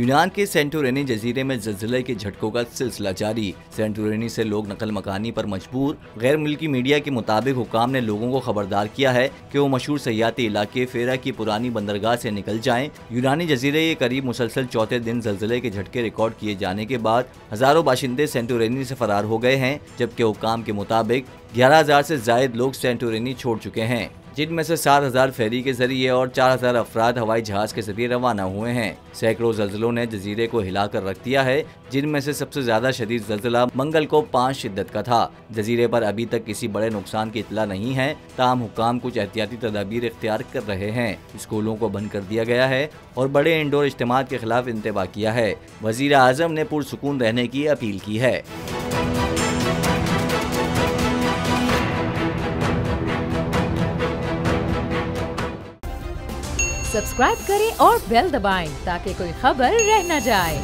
यूनान के सेंटोरिनी जजीरे में ज़लज़ले के झटकों का सिलसिला जारी। सेंटोरिनी से लोग नकल मकानी पर मजबूर। गैर मुल्की मीडिया के मुताबिक हुकाम ने लोगों को खबरदार किया है कि वो मशहूर सयाहती इलाके फेरा की पुरानी बंदरगाह से निकल जाएं। यूनानी जजीरे के करीब मुसलसल चौथे दिन ज़लज़ले के झटके रिकॉर्ड किए जाने के बाद हज़ारों बाशिंदे सेंटोरिनी से फरार हो गए हैं, जबकि हुकाम के मुताबिक 11,000 से जायद लोग सेंटोरिनी छोड़ चुके हैं, जिनमें से 7,000 फेरी के जरिए और 4,000 अफराद हवाई जहाज के जरिए रवाना हुए हैं। सैकड़ों ज़लज़लों ने जजीरे को हिलाकर रख दिया है, जिनमें से सबसे ज्यादा शदीद ज़लज़ला मंगल को 5 शिद्दत का था। जजीरे पर अभी तक किसी बड़े नुकसान की इत्तला नहीं है, ताहम हुक्काम कुछ एहतियाती तदाबीर इख्तियार कर रहे हैं। स्कूलों को बंद कर दिया गया है और बड़े इंडोर इज्तिमात के खिलाफ इंतबा किया है। वज़ीर आज़म ने पुरसुकून रहने की अपील की है। सब्सक्राइब करें और बेल दबाएं ताकि कोई खबर रह न जाए।